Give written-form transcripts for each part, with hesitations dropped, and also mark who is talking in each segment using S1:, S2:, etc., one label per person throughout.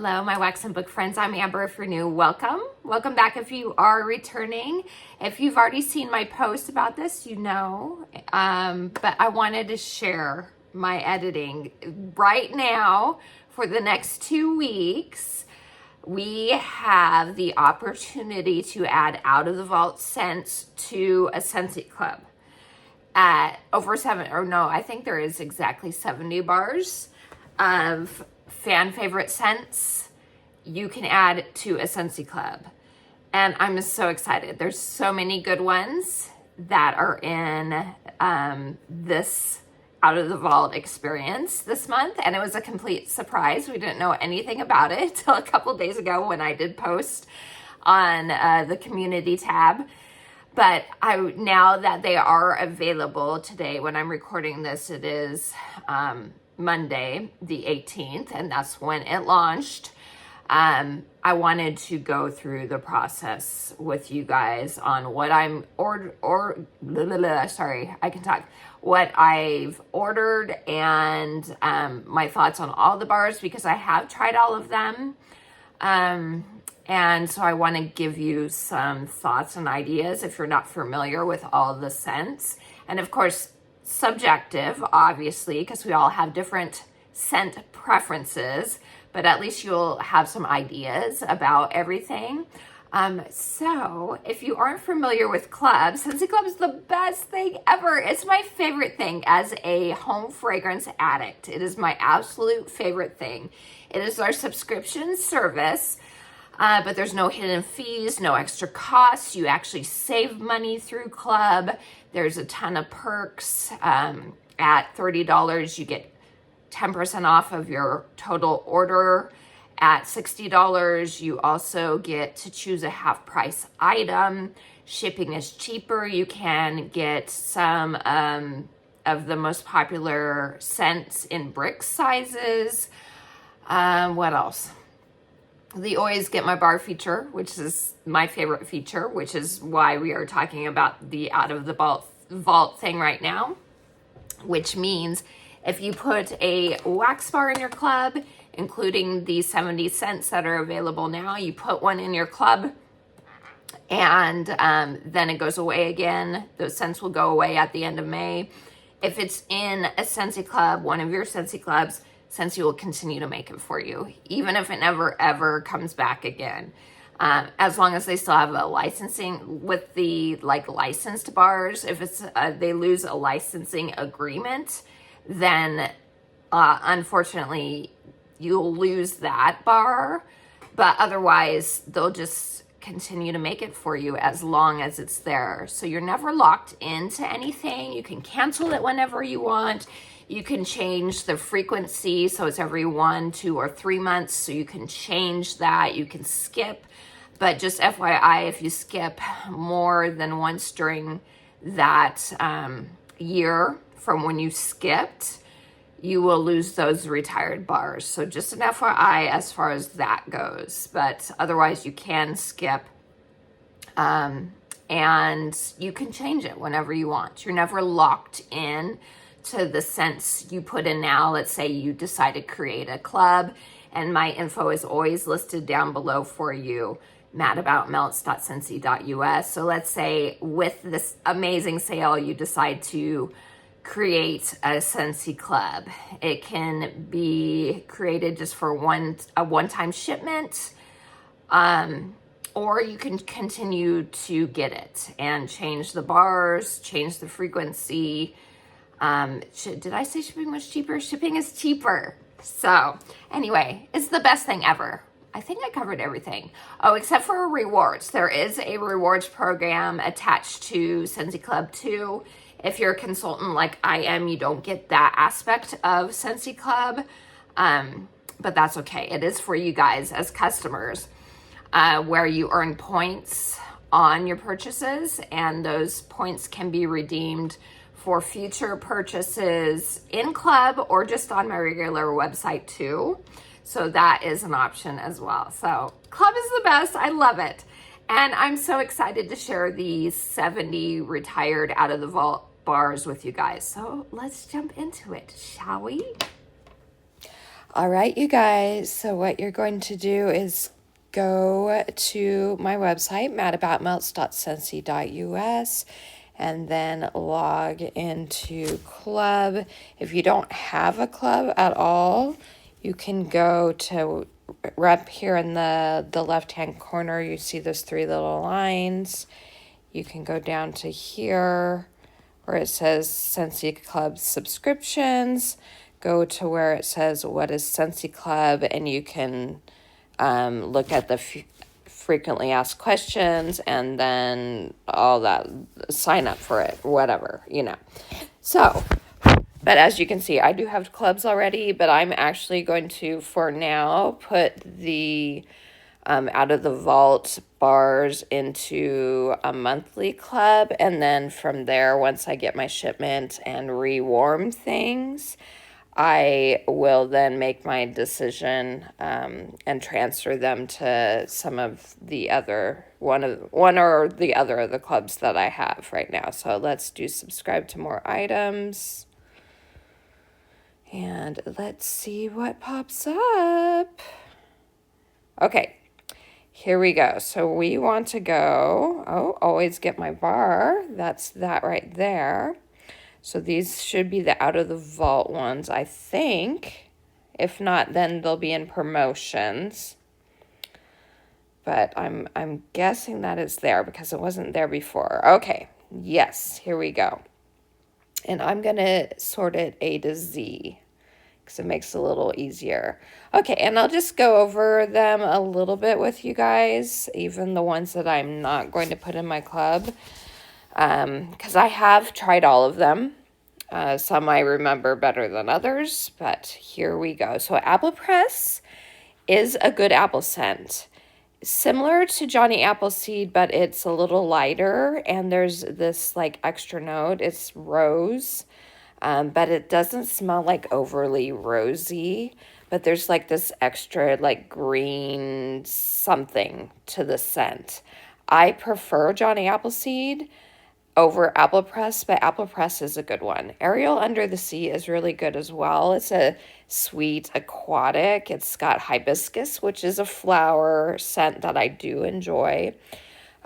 S1: Hello, my wax and book friends. I'm Amber. If you're new, welcome. Welcome back if you are returning. If you've already seen my post about this, you know. But I wanted to share my editing. Right now, for the next 2 weeks, we have the opportunity to add out of the vault scents to a Scentsy club at I think there is exactly 70 bars of fan favorite scents you can add to a Scentsy club. And I'm just so excited. There's so many good ones that are in this out of the vault experience this month. And it was a complete surprise. We didn't know anything about it till a couple days ago when I did post on the community tab. But now that they are available today, when I'm recording this, it is Monday, the 18th, and that's when it launched. I wanted to go through the process with you guys on what what I've ordered and my thoughts on all the bars, because I have tried all of them. And so I want to give you some thoughts and ideas if you're not familiar with all the scents. And of course, subjective, obviously, because we all have different scent preferences, but at least you'll have some ideas about everything. So if you aren't familiar with clubs, Scentsy Club is the best thing ever. It's my favorite thing as a home fragrance addict. It is my absolute favorite thing. It is our subscription service. But there's no hidden fees, no extra costs. You actually save money through Club. There's a ton of perks. At $30, you get 10% off of your total order. At $60, you also get to choose a half price item. Shipping is cheaper. You can get some of the most popular scents in brick sizes. What else? The always get my bar feature, which is my favorite feature, which is why we are talking about the out of the vault thing right now, which means if you put a wax bar in your club, including the 70 scents that are available now, you put one in your club and then it goes away again. Those scents will go away at the end of May. If it's in a Scentsy club, one of your Scentsy clubs, Scentsy will continue to make it for you, even if it never ever comes back again. As long as they still have a licensing with the licensed bars. If it's they lose a licensing agreement, then unfortunately you'll lose that bar. But otherwise, they'll just continue to make it for you as long as it's there. So you're never locked into anything. You can cancel it whenever you want. You can change the frequency, so it's every 1, 2, or 3 months, so you can change that. You can skip, but just FYI, if you skip more than once during that year from when you skipped, you will lose those retired bars. So just an FYI as far as that goes, but otherwise you can skip and you can change it whenever you want. You're never locked in to the scents you put in now. Let's say you decide to create a club, and my info is always listed down below for you, madaboutmelts.scentsy.us. So let's say with this amazing sale, you decide to create a Scentsy club. It can be created just for a one-time shipment, or you can continue to get it and change the bars, change the frequency. Did I say shipping was cheaper? Shipping is cheaper. So anyway, it's the best thing ever. I think I covered everything. Oh, except for rewards. There is a rewards program attached to Scentsy Club too. If you're a consultant like I am, you don't get that aspect of Scentsy Club. But that's okay. It is for you guys as customers, where you earn points on your purchases, and those points can be redeemed for future purchases in club or just on my regular website too. So that is an option as well. So club is the best. I love it. And I'm so excited to share these 70 retired out of the vault bars with you guys. So let's jump into it, shall we? All right, you guys. So what you're going to do is go to my website, madaboutmelts.scentsy.us, and then log into club. If you don't have a club at all, you can go to up here in the left-hand corner. You see those three little lines. You can go down to here where it says Scentsy Club subscriptions. Go to where it says what is Scentsy Club, and you can look at the frequently asked questions and then all that, sign up for it, whatever, So, but as you can see, I do have clubs already, but I'm actually going to, for now, put the out of the vault bars into a monthly club. And then from there, once I get my shipment and rewarm things, I will then make my decision and transfer them to some of the other, one or the other of the clubs that I have right now. So let's do subscribe to more items. And let's see what pops up. Okay. Here we go. So we want to go, always get my bar. That's that right there. So these should be the out of the vault ones, I think. If not, then they'll be in promotions. But I'm guessing that it's there because it wasn't there before. Okay, yes, here we go. And I'm going to sort it A to Z, because it makes it a little easier. Okay, and I'll just go over them a little bit with you guys, even the ones that I'm not going to put in my club, because I have tried all of them. Some I remember better than others, but here we go. So Apple Press is a good apple scent. Similar to Johnny Appleseed, but it's a little lighter, and there's this like extra note. It's rose. But it doesn't smell like overly rosy, but there's like this extra like green something to the scent. I prefer Johnny Appleseed over Apple Press, but Apple Press is a good one. Ariel Under the Sea is really good as well. It's a sweet aquatic. It's got hibiscus, which is a flower scent that I do enjoy.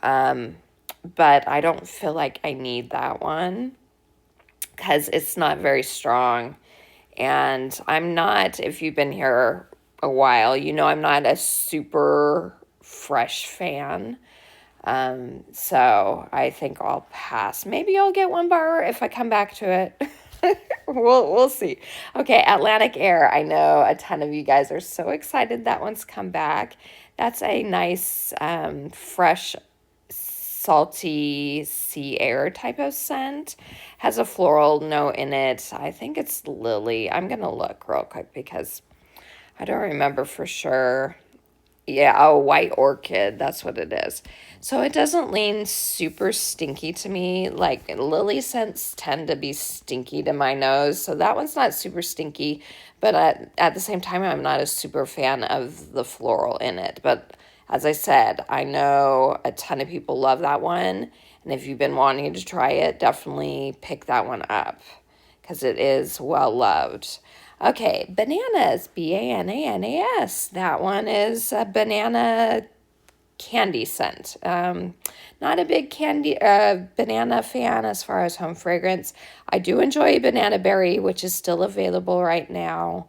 S1: But I don't feel like I need that one, because it's not very strong. And I'm not, if you've been here a while, I'm not a super fresh fan. So I think I'll pass. Maybe I'll get one bar if I come back to it. We'll see. Okay, Atlantic Air. I know a ton of you guys are so excited that one's come back. That's a nice, fresh, salty sea air type of scent. Has a floral note in it. I think it's lily. I'm going to look real quick because I don't remember for sure. Yeah, white orchid. That's what it is. So it doesn't lean super stinky to me. Like lily scents tend to be stinky to my nose. So that one's not super stinky. But at the same time, I'm not a super fan of the floral in it. But as I said, I know a ton of people love that one. And if you've been wanting to try it, definitely pick that one up because it is well loved. Okay, bananas, Bananas. That one is a banana candy scent. Not a big banana fan as far as home fragrance. I do enjoy banana berry, which is still available right now.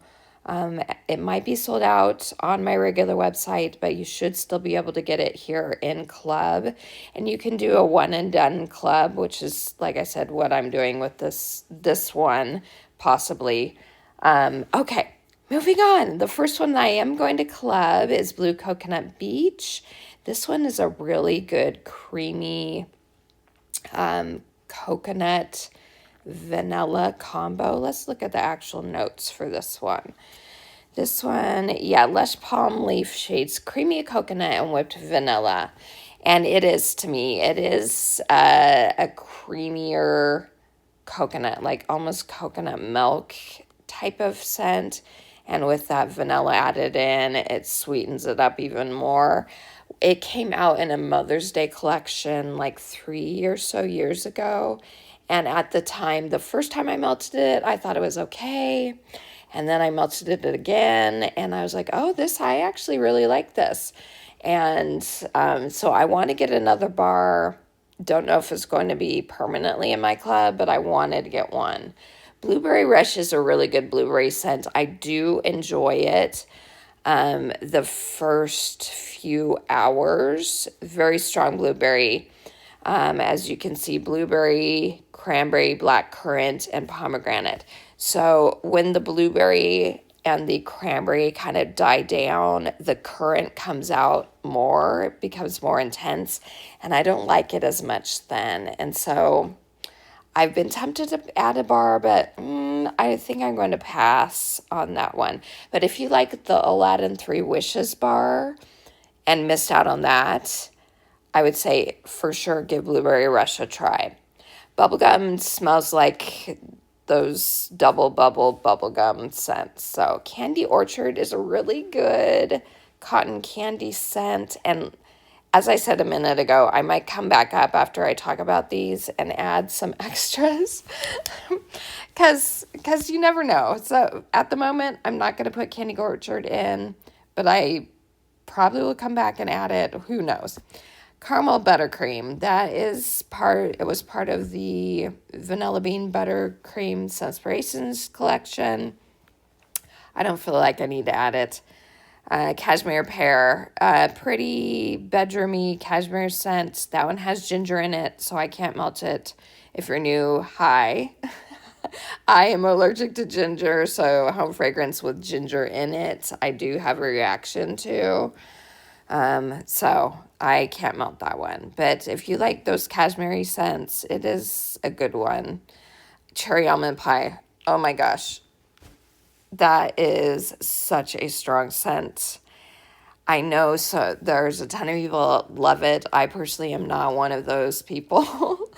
S1: It might be sold out on my regular website, but you should still be able to get it here in club. And you can do a one and done club, which is, like I said, what I'm doing with this one, possibly. Okay, moving on. The first one that I am going to club is Blue Coconut Beach. This one is a really good creamy coconut vanilla combo. Let's look at the actual notes for this one. This one, yeah, lush palm leaf shades, creamy coconut and whipped vanilla. And it is, to me, it is a creamier coconut, like almost coconut milk type of scent. And with that vanilla added in, it sweetens it up even more. It came out in a Mother's Day collection like 3 or so years ago. And at the time, the first time I melted it, I thought it was okay. And then I melted it again, and I was like, oh, I actually really like this. And so I want to get another bar. Don't know if it's going to be permanently in my club, but I wanted to get one. Blueberry Rush is a really good blueberry scent. I do enjoy it. The first few hours, very strong blueberry. As you can see, blueberry, cranberry, blackcurrant, and pomegranate. So when the blueberry and the cranberry kind of die down, the currant comes out more, it becomes more intense, and I don't like it as much then. And so I've been tempted to add a bar, but I think I'm going to pass on that one. But if you like the Aladdin 3 Wishes bar and missed out on that, I would say for sure give Blueberry Rush a try. Bubblegum smells like those double bubble bubblegum scents. So Candy Orchard is a really good cotton candy scent. And as I said a minute ago, I might come back up after I talk about these and add some extras because you never know. So at the moment, I'm not going to put Candy Orchard in, but I probably will come back and add it. Who knows? Caramel buttercream. It was part of the Vanilla Bean Buttercream Senspirations collection. I don't feel like I need to add it. Cashmere pear, pretty bedroomy cashmere scent. That one has ginger in it, so I can't melt it. If you're new, hi. I am allergic to ginger, so home fragrance with ginger in it, I do have a reaction to. So I can't melt that one. But if you like those cashmere scents, it is a good one. Cherry almond pie. Oh my gosh. That is such a strong scent. I know so there's a ton of people that love it. I personally am not one of those people.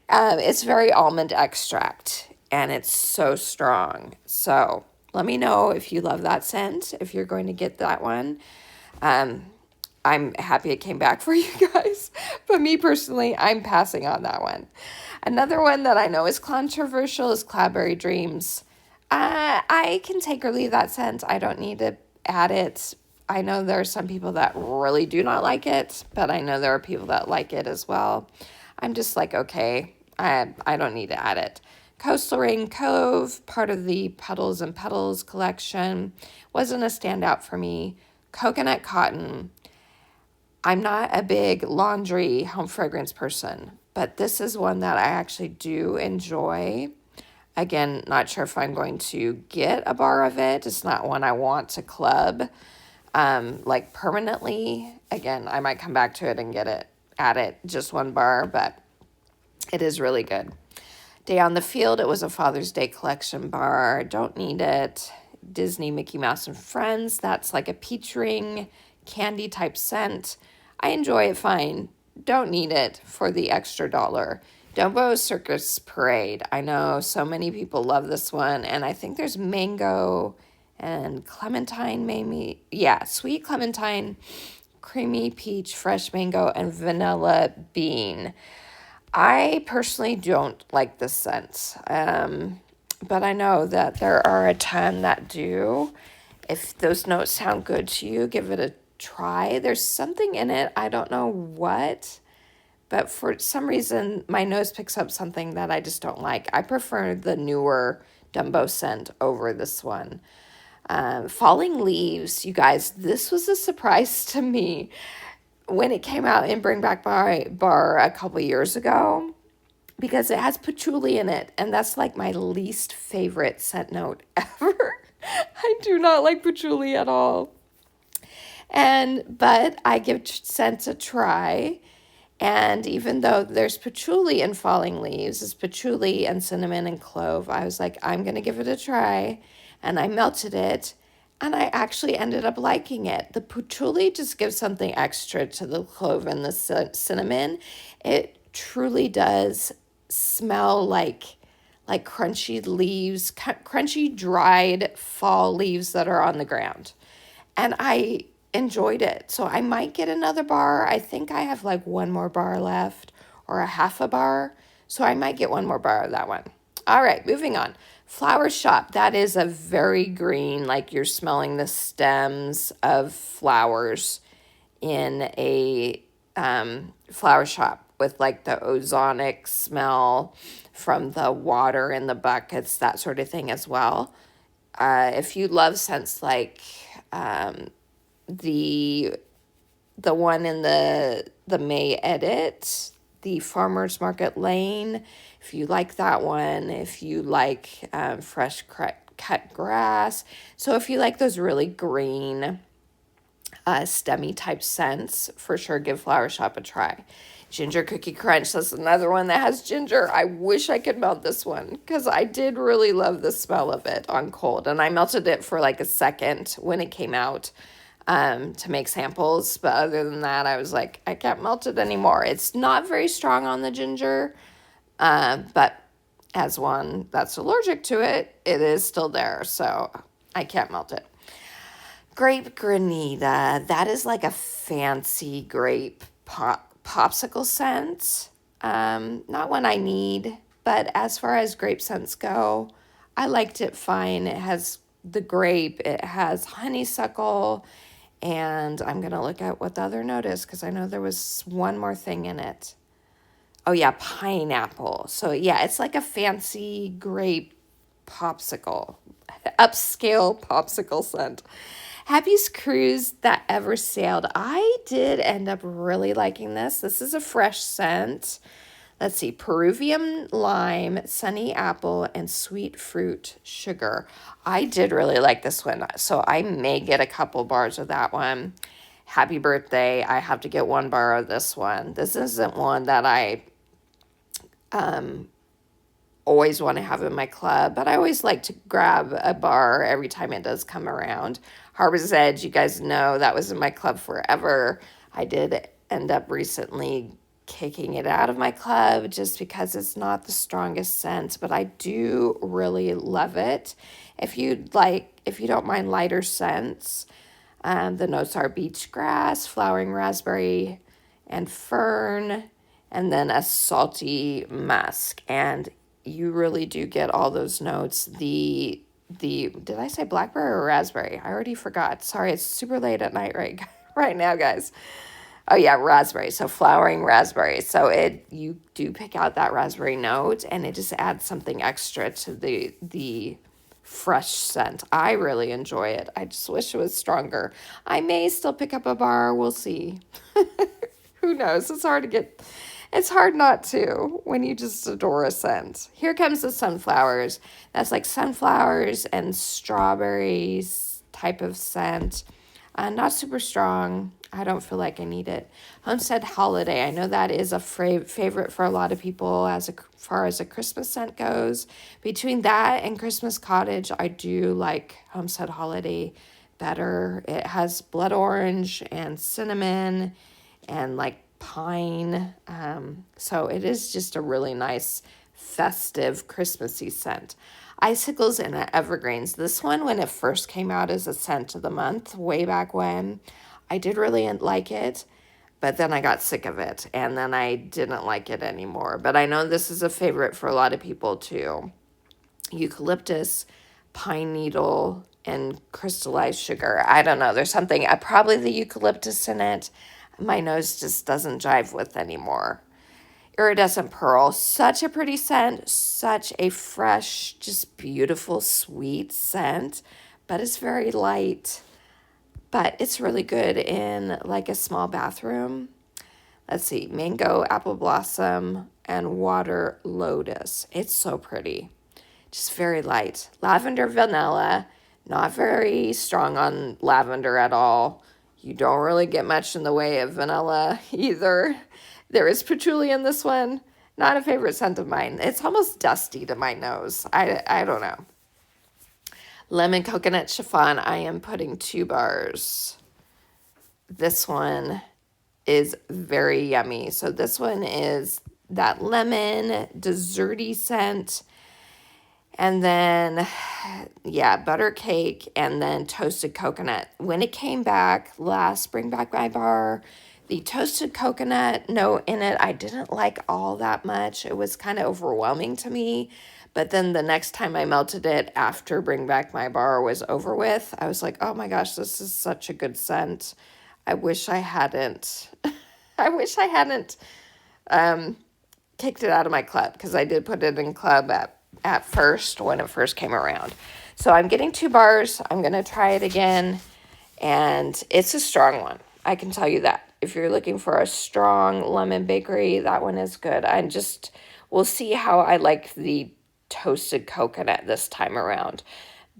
S1: It's very almond extract, and it's so strong. So let me know if you love that scent, if you're going to get that one. I'm happy it came back for you guys, but me personally, I'm passing on that one. Another one that I know is controversial is Cloudberry Dreams. I can take or leave that scent. I don't need to add it. I know there are some people that really do not like it, but I know there are people that like it as well. I'm just like, okay, I don't need to add it. Coastal Rain Cove, part of the Petals and Petals collection, wasn't a standout for me. Coconut Cotton. I'm not a big laundry home fragrance person, but this is one that I actually do enjoy. Again, not sure if I'm going to get a bar of it. It's not one I want to club like permanently. Again, I might come back to it and add it, just one bar, but it is really good. Day on the Field, it was a Father's Day collection bar. Don't need it. Disney Mickey Mouse and Friends, that's like a peach ring candy type scent. I enjoy it fine. Don't need it for the extra $1. Dumbo Circus Parade. I know so many people love this one, and I think there's mango and clementine, maybe. Yeah, sweet clementine, creamy peach, fresh mango, and vanilla bean. I personally don't like this scent, but I know that there are a ton that do. If those notes sound good to you, give it a try. There's something in it, I don't know what, but for some reason, my nose picks up something that I just don't like. I prefer the newer Dumbo scent over this one. Falling Leaves, you guys, this was a surprise to me. When it came out in Bring Back Bar a couple years ago, because it has patchouli in it, and that's like my least favorite scent note ever. I do not like patchouli at all. But I give scents a try. And even though there's patchouli in Falling Leaves, it's patchouli and cinnamon and clove, I was like, I'm going to give it a try. And I melted it, and I actually ended up liking it. The patchouli just gives something extra to the clove and the cinnamon. It truly does smell like crunchy leaves, crunchy dried fall leaves that are on the ground. And I enjoyed it. So I might get another bar. I think I have like one more bar left, or a half a bar. So I might get one more bar of that one. All right, moving on. Flower Shop. That is a very green, like you're smelling the stems of flowers in a flower shop with like the ozonic smell from the water in the buckets, that sort of thing as well. If you love scents like the one in the May edit, the Farmers Market Lane, if you like that one, if you like fresh cut grass, so if you like those really green stemmy type scents, for sure give Flower Shop a try. Ginger Cookie Crunch, that's another one that has ginger. I wish I could melt this one because I did really love the smell of it on cold, and I melted it for like a second when it came out to make samples, but other than that, I was like, I can't melt it anymore. It's not very strong on the ginger, but as one that's allergic to it, it is still there, so I can't melt it. Grape Granita, that is like a fancy grape popsicle scent. Not one I need, but as far as grape scents go, I liked it fine. It has the grape, it has honeysuckle, and I'm going to look at what the other note is because I know there was one more thing in it. Oh yeah, pineapple. So yeah, it's like a fancy grape popsicle, upscale popsicle scent. Happiest cruise that ever sailed. I did end up really liking this. This is a fresh scent. Let's see, Peruvian lime, sunny apple, and sweet fruit sugar. I did really like this one, so I may get a couple bars of that one. Happy birthday. I have to get 1 bar of this one. This isn't one that I always want to have in my club, but I always like to grab a bar every time it does come around. Harbor's Edge, you guys know that was in my club forever. I did end up recently kicking it out of my club just because it's not the strongest scent, but I do really love it. If you don't mind lighter scents, the notes are beach grass, flowering raspberry, and fern, and then a salty musk. And you really do get all those notes. Did I say blackberry or raspberry? I already forgot. Sorry, it's super late at night right now, guys. Oh yeah, raspberry. So flowering raspberry. So you do pick out that raspberry note, and it just adds something extra to the fresh scent. I really enjoy it. I just wish it was stronger. I may still pick up a bar. We'll see. Who knows? It's hard not to when you just adore a scent. Here comes the sunflowers. That's like sunflowers and strawberries type of scent. Not super strong. I don't feel like I need it. Homestead Holiday. I know that is a favorite for a lot of people as far as a Christmas scent goes. Between that and Christmas Cottage, I do like Homestead Holiday better. It has blood orange and cinnamon and like pine. So it is just a really nice festive Christmassy scent. Icicles and Evergreens. This one, when it first came out as a scent of the month, way back when, I did really like it, but then I got sick of it, and then I didn't like it anymore. But I know this is a favorite for a lot of people too. Eucalyptus, pine needle, and crystallized sugar. I don't know. There's something, probably the eucalyptus in it, my nose just doesn't jive with anymore. Iridescent Pearl, such a pretty scent, such a fresh, just beautiful, sweet scent, but it's very light. But it's really good in like a small bathroom. Let's see, mango, apple blossom, and water lotus. It's so pretty, just very light. Lavender vanilla, not very strong on lavender at all. You don't really get much in the way of vanilla either. There is patchouli in this one. Not a favorite scent of mine. It's almost dusty to my nose. I don't know. Lemon coconut chiffon, I am putting 2 bars. This one is very yummy. So this one is that lemon, desserty scent. And then, yeah, butter cake and then toasted coconut. When it came back last Bring Back My Bar, The toasted coconut note in it, I didn't like all that much. It was kind of overwhelming to me. But then the next time I melted it after Bring Back My Bar was over with, I was like, oh my gosh, this is such a good scent. I wish I hadn't, I wish I hadn't kicked it out of my club, because I did put it in club at first when it first came around. So I'm getting 2 bars. I'm going to try it again. And it's a strong one. I can tell you that. If you're looking for a strong lemon bakery, that one is good. We'll see how I like the toasted coconut this time around.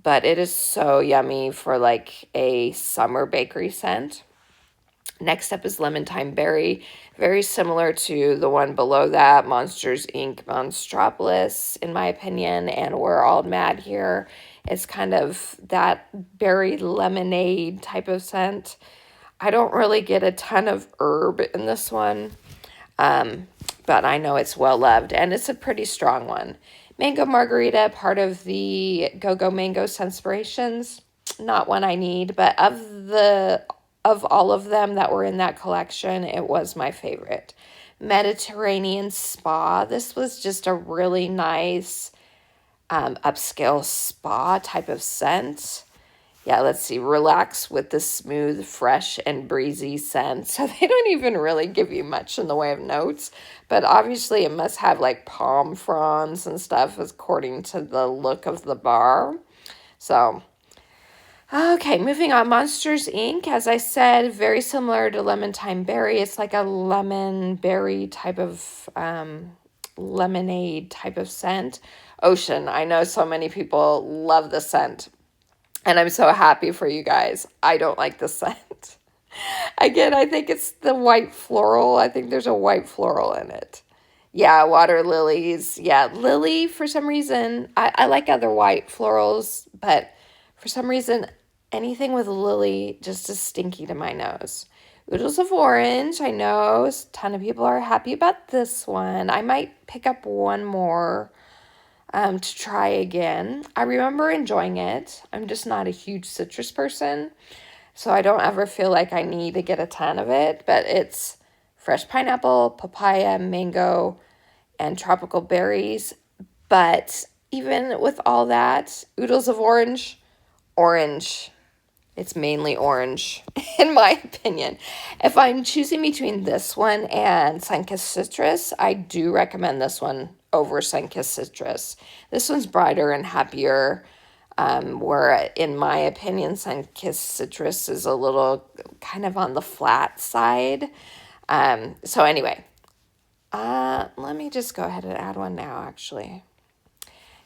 S1: But it is so yummy for like a summer bakery scent. Next up is Lemon Thyme Berry. Very similar to the one below that, Monsters, Inc. Monstropolis, in my opinion. And We're All Mad Here. It's kind of that berry lemonade type of scent. I don't really get a ton of herb in this one, but I know it's well loved, and it's a pretty strong one. Mango Margarita, part of the Go-Go Mango Scentspirations. Not one I need, but of all of them that were in that collection, it was my favorite. Mediterranean Spa. This was just a really nice upscale spa type of scent. Yeah, let's see. Relax with the smooth, fresh, and breezy scent. So they don't even really give you much in the way of notes. But obviously it must have like palm fronds and stuff according to the look of the bar. So, okay, moving on. Monsters, Inc. As I said, very similar to Lemon Thyme Berry. It's like a lemon berry type of lemonade type of scent. Ocean. I know so many people love the scent. And I'm so happy for you guys. I don't like the scent. Again, I think it's the white floral. I think there's a white floral in it. Yeah, water lilies. Yeah, lily, for some reason. I like other white florals, but for some reason, anything with lily just is stinky to my nose. Oodles of Orange. I know a ton of people are happy about this one. I might pick up one more to try again. I remember enjoying it. I'm just not a huge citrus person, so I don't ever feel like I need to get a ton of it, but it's fresh pineapple, papaya, mango, and tropical berries. But even with all that, Oodles of Orange, it's mainly orange, in my opinion. If I'm choosing between this one and Sunkissed Citrus, I do recommend this one over Sunkissed Citrus. This one's brighter and happier, where, in my opinion, Sunkissed Citrus is a little kind of on the flat side. So anyway, let me just go ahead and add one now, actually,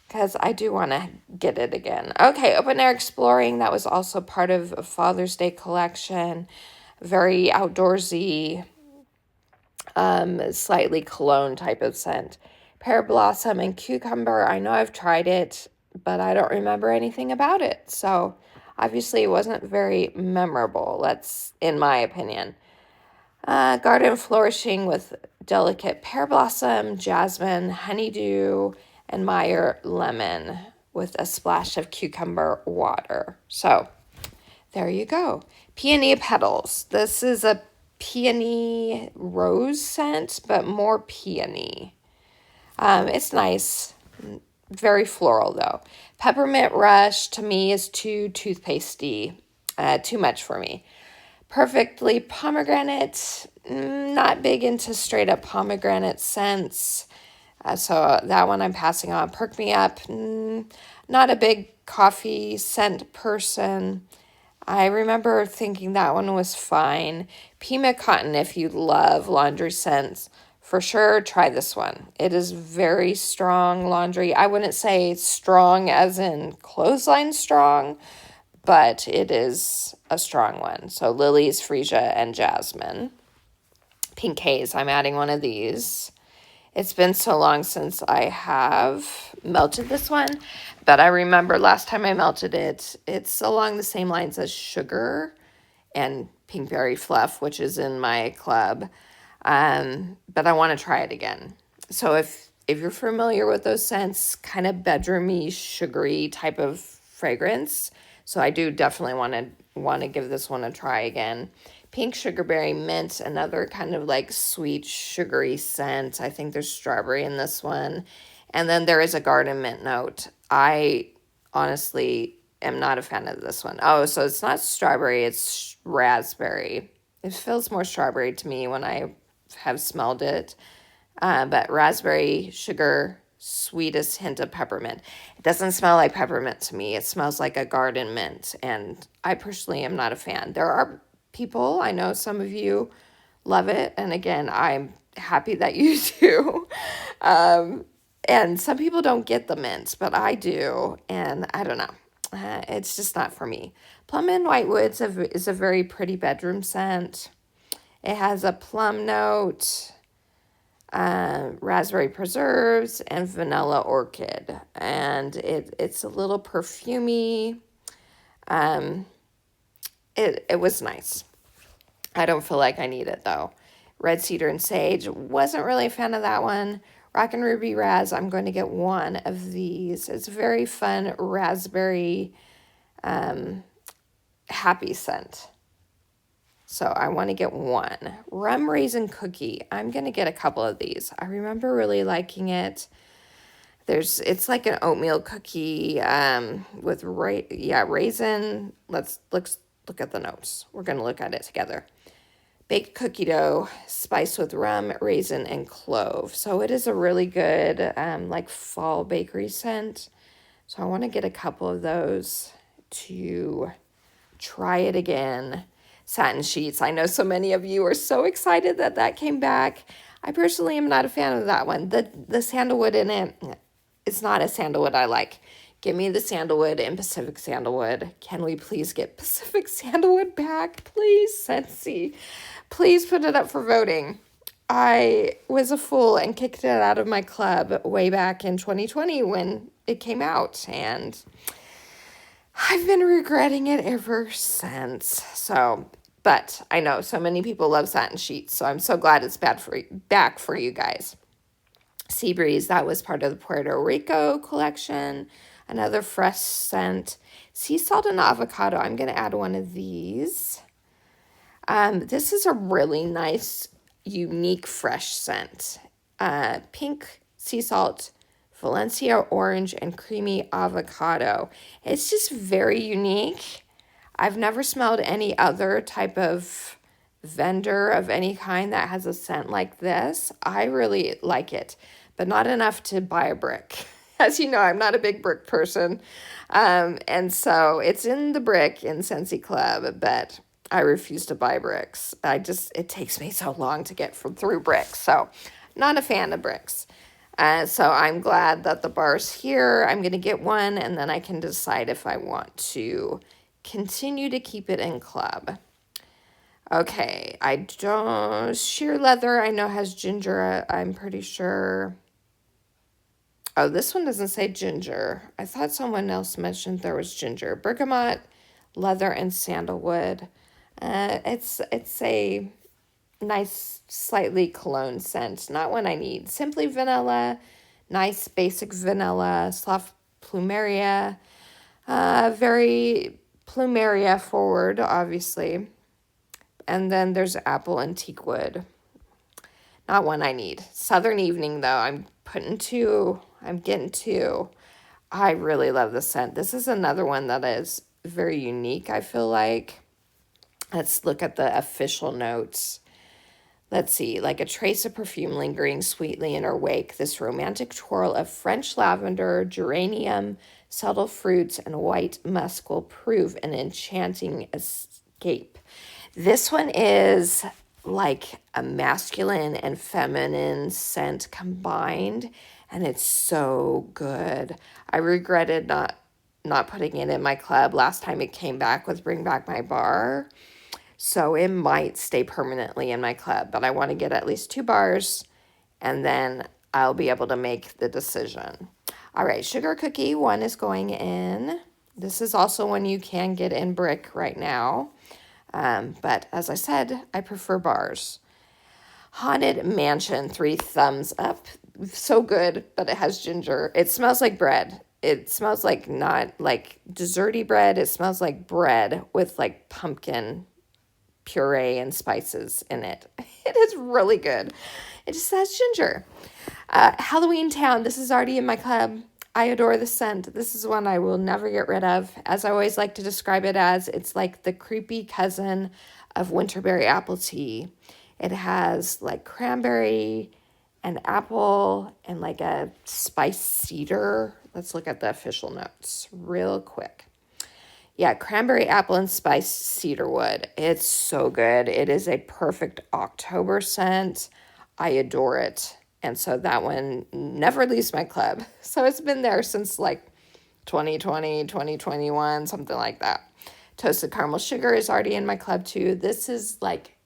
S1: because I do want to get it again. Okay, Open Air Exploring. That was also part of a Father's Day collection. Very outdoorsy, slightly cologne type of scent. Pear Blossom and Cucumber. I know I've tried it, but I don't remember anything about it. So obviously it wasn't very memorable, in my opinion. Garden Flourishing with Delicate Pear Blossom, Jasmine, Honeydew, and Meyer Lemon with a splash of cucumber water. So there you go. Peony Petals. This is a peony rose scent, but more peony. It's nice. Very floral, though. Peppermint Rush, to me, is too toothpastey. Too much for me. Perfectly Pomegranate. Not big into straight up pomegranate scents. So that one I'm passing on. Perk Me Up. Not a big coffee scent person. I remember thinking that one was fine. Pima Cotton, if you love laundry scents, for sure try this one. It is very strong laundry. I wouldn't say strong as in clothesline strong, but it is a strong one. So Lilies, Freesia, and Jasmine. Pink Haze, I'm adding one of these. It's been so long since I have melted this one, but I remember last time I melted it, it's along the same lines as Sugar and Pinkberry Fluff, which is in my club. But I want to try it again. So if you're familiar with those scents, kind of bedroomy, sugary type of fragrance. So I do definitely want to give this one a try again. Pink sugarberry mint, another kind of like sweet sugary scent. I think there's strawberry in this one. And then there is a garden mint note. I honestly am not a fan of this one. Oh, so it's not strawberry, it's raspberry. It feels more strawberry to me when I have smelled it. But raspberry, sugar, sweetest hint of peppermint. It doesn't smell like peppermint to me. It smells like a garden mint, and I personally am not a fan. There are people, I know some of you love it, and again, I'm happy that you do. And some people don't get the mint, but I do, and I don't know. It's just not for me. Plum and White Woods is a very pretty bedroom scent. It has a plum note, raspberry preserves, and vanilla orchid. And it's a little perfumey. It was nice. I don't feel like I need it though. Red cedar and sage, wasn't really a fan of that one. Rock and Ruby Raz, I'm going to get one of these. It's a very fun raspberry happy scent. So I want to get one. Rum Raisin Cookie. I'm going to get a couple of these. I remember really liking it. It's like an oatmeal cookie with raisin. Let's look at the notes. We're going to look at it together. Baked cookie dough, spiced with rum, raisin, and clove. So it is a really good like fall bakery scent. So I want to get a couple of those to try it again. Satin sheets. I know so many of you are so excited that came back. I personally am not a fan of that one. The sandalwood in it, it's not a sandalwood I like. Give me the sandalwood and Pacific sandalwood. Can we please get Pacific sandalwood back? Please, Scentsy. Please put it up for voting. I was a fool and kicked it out of my club way back in 2020 when it came out, and I've been regretting it ever since. So, but I know so many people love satin sheets, so I'm so glad it's back for you guys. Sea Breeze, that was part of the Puerto Rico collection. Another fresh scent. Sea salt and avocado. I'm going to add one of these. This is a really nice, unique, fresh scent. Pink sea salt, Valencia orange, and creamy avocado. It's just very unique. I've never smelled any other type of vendor of any kind that has a scent like this. I really like it, but not enough to buy a brick. As you know, I'm not a big brick person. And so it's in the brick in Scentsy Club, but I refuse to buy bricks. It takes me so long to get through bricks. So not a fan of bricks. So I'm glad that the bar's here. I'm going to get one, and then I can decide if I want to continue to keep it in club. Okay, sheer leather I know has ginger, I'm pretty sure. Oh, this one doesn't say ginger. I thought someone else mentioned there was ginger. Bergamot, leather, and sandalwood. It's a nice, slightly cologne scent. Not one I need. Simply vanilla, nice basic vanilla, soft plumeria. Very plumeria forward, obviously. And then there's apple and teak wood. Not one I need. Southern Evening, though, I'm getting two. I really love the scent. This is another one that is very unique, I feel like. Let's look at the official notes. Let's see, like a trace of perfume lingering sweetly in her wake, this romantic twirl of French lavender, geranium, subtle fruits, and white musk will prove an enchanting escape. This one is like a masculine and feminine scent combined, and it's so good. I regretted not putting it in my club last time it came back with Bring Back My Bar. So it might stay permanently in my club, but I want to get at least 2 bars, and then I'll be able to make the decision. All right, Sugar Cookie, 1 is going in. This is also one you can get in brick right now. But as I said, I prefer bars. Haunted Mansion, 3 thumbs up. So good, but it has ginger. It smells like bread. It smells like not like desserty bread. It smells like bread with like pumpkin puree and spices in it. It is really good. It just has ginger. Halloween Town, this is already in my club. I adore the scent. This is one I will never get rid of. As I always like to describe it as, it's like the creepy cousin of winterberry apple tea. It has like cranberry and apple and like a spice cedar. Let's look at the official notes real quick. Yeah, cranberry, apple, and spice cedarwood. It's so good. It is a perfect October scent. I adore it. And so that one never leaves my club. So it's been there since like 2020, 2021, something like that. Toasted caramel sugar is already in my club too. This is like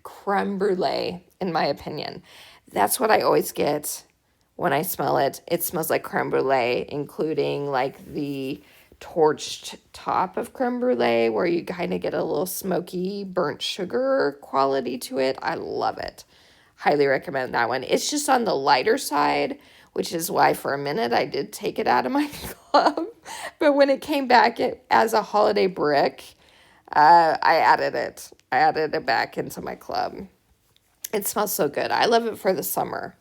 S1: creme brulee, in my opinion. That's what I always get when I smell it. It smells like creme brulee, including like the torched top of creme brulee where you kind of get a little smoky burnt sugar quality to it. I love it. Highly recommend that one. It's just on the lighter side, which is why for a minute I did take it out of my club. But when it came back as a holiday brick, I added it. I added it back into my club. It smells so good. I love it for the summer.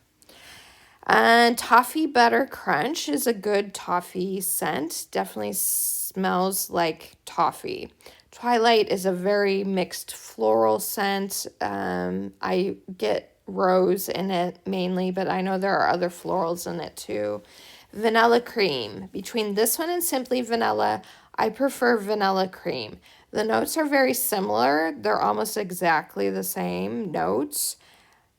S1: And Toffee Butter Crunch is a good toffee scent. Definitely smells like toffee. Twilight is a very mixed floral scent. I get rose in it mainly, but I know there are other florals in it too. Vanilla Cream. Between this one and Simply Vanilla, I prefer Vanilla Cream. The notes are very similar. They're almost exactly the same notes.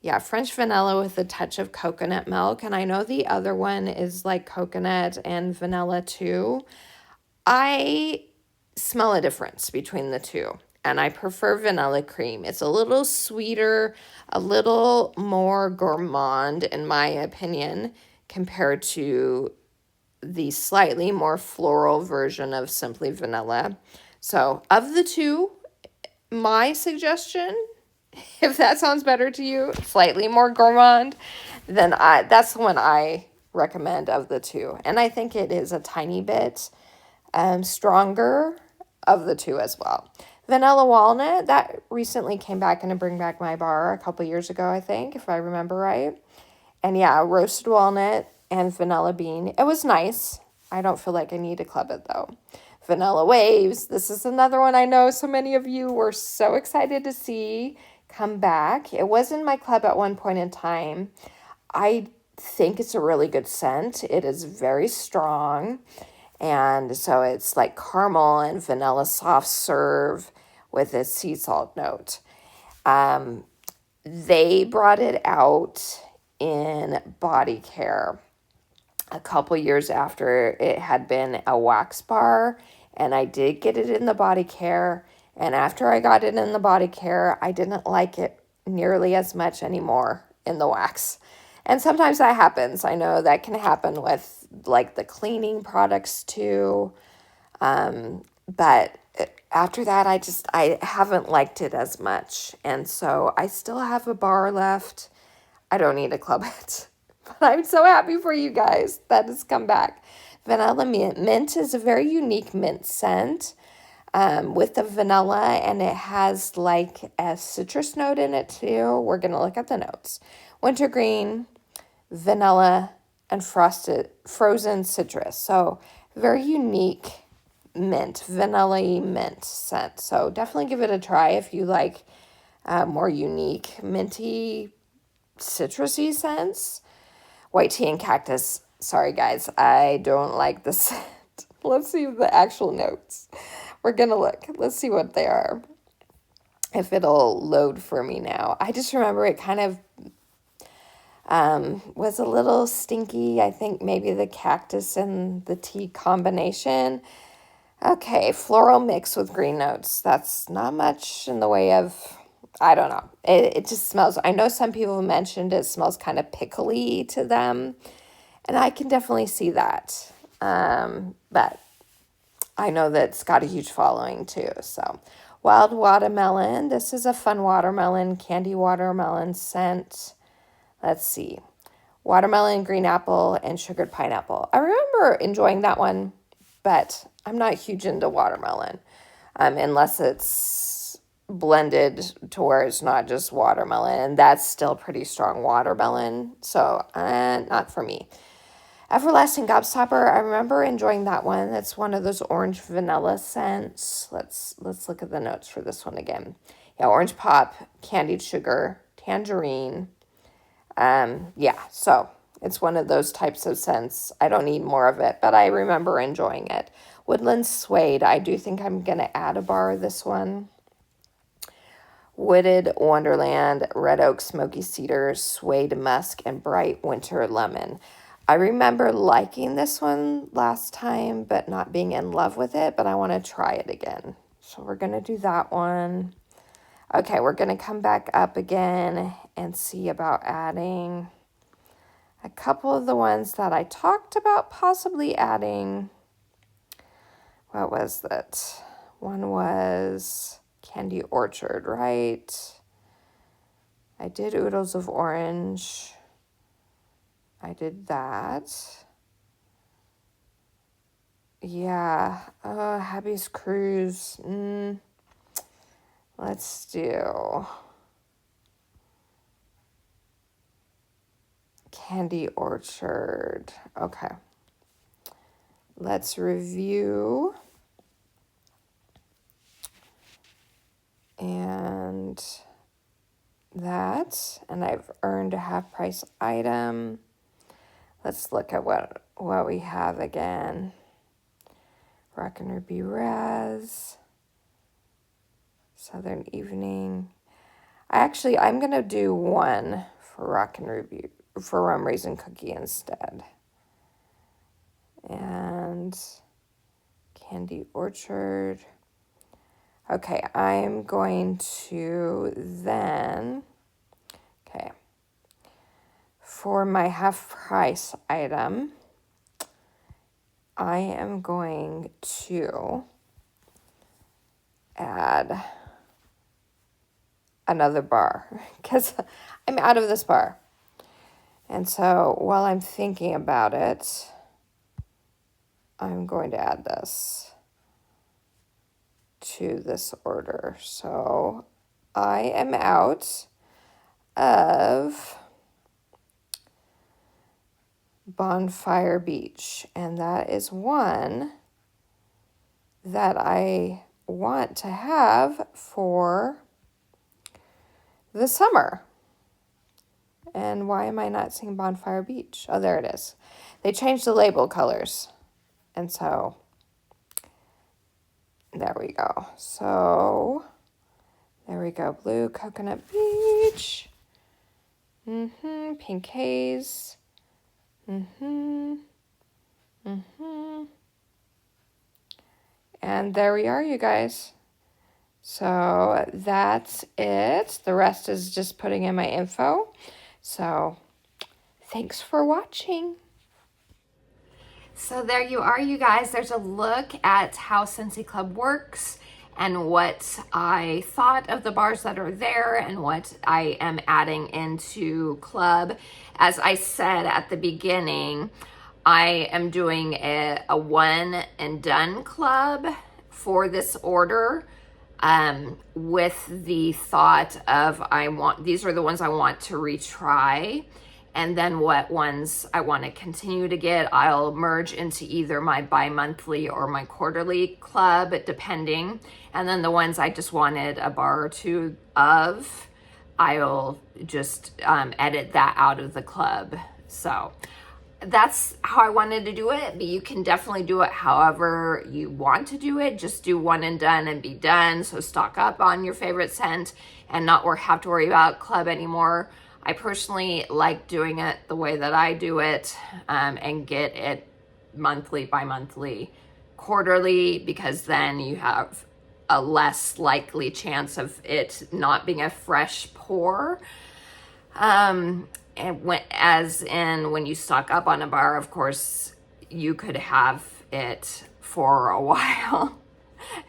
S1: Yeah, French vanilla with a touch of coconut milk. And I know the other one is like coconut and vanilla too. I smell a difference between the two. And I prefer Vanilla Cream. It's a little sweeter, a little more gourmand, in my opinion, compared to the slightly more floral version of Simply Vanilla. So, of the two, my suggestion, if that sounds better to you, slightly more gourmand, then that's the one I recommend of the two. And I think it is a tiny bit stronger of the two as well. Vanilla Walnut, that recently came back in a Bring Back My Bar a couple years ago, I think, if I remember right. And yeah, roasted walnut and vanilla bean. It was nice. I don't feel like I need to club it though. Vanilla Waves. This is another one I know so many of you were so excited to see come back. It was in my club at one point in time. I think it's a really good scent. It is very strong. And so it's like caramel and vanilla soft serve with a sea salt note. They brought it out in body care a couple years after it had been a wax bar, and I did get it in the body care. And after I got it in the body care, I didn't like it nearly as much anymore in the wax. And sometimes that happens. I know that can happen with like the cleaning products too. But after that, I haven't liked it as much. And so I still have a bar left. I don't need to club it. But I'm so happy for you guys that it's come back. Vanilla Mint. Mint is a very unique mint scent with the vanilla, and it has like a citrus note in it too. We're going to look at the notes. Wintergreen, vanilla, and frozen citrus. So very unique mint, vanilla mint scent. So definitely give it a try if you like more unique minty citrusy scents. White tea and cactus. Sorry guys, I don't like the scent. Let's see the actual notes. We're gonna look. Let's see what they are. If it'll load for me now. I just remember it kind of was a little stinky. I think maybe the cactus and the tea combination. Okay, floral mix with green notes. That's not much in the way of, I don't know. It just smells, I know some people mentioned it smells kind of pickly to them. And I can definitely see that. But I know that it's got a huge following too. So, wild watermelon. This is a fun watermelon, candy watermelon scent. Let's see. Watermelon, green apple, and sugared pineapple. I remember enjoying that one, but I'm not huge into watermelon. Unless it's blended to where it's not just watermelon, and that's still pretty strong watermelon, so not for me. Everlasting Gobstopper, I remember enjoying that one. That's one of those orange vanilla scents. Let's look at the notes for this one again. Yeah, orange pop, candied sugar, tangerine. Yeah, so it's one of those types of scents. I don't need more of it, but I remember enjoying it. Woodland Suede, I do think I'm going to add a bar of this one. Wooded Wonderland, Red Oak Smoky Cedar, Suede Musk, and Bright Winter Lemon. I remember liking this one last time, but not being in love with it, but I want to try it again. So we're going to do that one. Okay, we're going to come back up again and see about adding a couple of the ones that I talked about possibly adding. What was that? One was Candy Orchard, right? I did Oodles of Orange. I did that. Yeah. Happy's Cruise. Let's do Candy Orchard. Okay. Let's review. And that. And I've earned a half price item. Let's look at what we have again. Rock and Ruby Raz. Southern Evening. I'm going to do one for Rock and Ruby, for Rum Raisin Cookie instead. And Candy Orchard. Okay, I'm going to then, for my half price item, I am going to add another bar because I'm out of this bar. And so while I'm thinking about it, I'm going to add this to this order. So I am out of Bonfire Beach, and that is one that I want to have for the summer. And why am I not seeing Bonfire Beach? Oh, there it is. They changed the label colors, and so there we go. So there we go. Blue Coconut Beach. Pink Haze. And there we are, you guys. So that's it. The rest is just putting in my info. So thanks for watching. So there you are, you guys. There's a look at how Scentsy Club works and what I thought of the bars that are there and what I am adding into Club. As I said at the beginning, I am doing a one and done club for this order, with the thought of these are the ones I want to retry, and then what ones I want to continue to get, I'll merge into either my bi-monthly or my quarterly club, depending. And then the ones I just wanted a bar or two of, I'll just edit that out of the club. So that's how I wanted to do it, but you can definitely do it however you want to do it. Just do one and done and be done. So stock up on your favorite scent and not have to worry about club anymore. I personally like doing it the way that I do it, and get it monthly, bi-monthly, quarterly, because then you have a less likely chance of it not being a fresh pour. And when you stock up on a bar, of course, you could have it for a while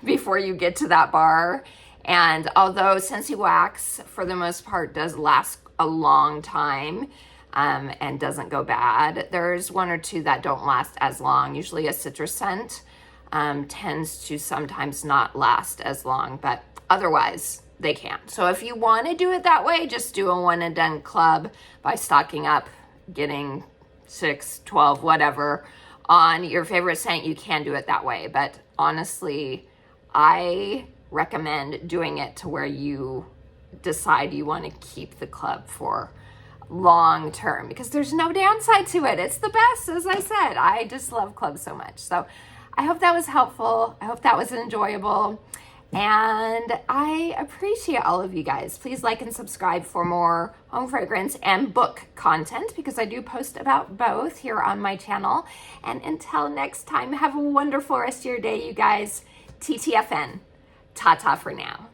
S1: before you get to that bar. And although Scentsy Wax, for the most part, does last a long time, and doesn't go bad, there's one or two that don't last as long. Usually a citrus scent tends to sometimes not last as long, but otherwise, they can't. So if you want to do it that way, just do a one and done club by stocking up, getting 6, 12, whatever on your favorite scent. You can do it that way. But honestly, I recommend doing it to where you decide you want to keep the club for long term, because there's no downside to it. It's the best, as I said. I just love clubs so much. So I hope that was helpful. I hope that was enjoyable. And I appreciate all of you guys. Please like and subscribe for more home fragrance and book content, because I do post about both here on my channel. And until next time, have a wonderful rest of your day, you guys. TTFN. Ta-ta for now.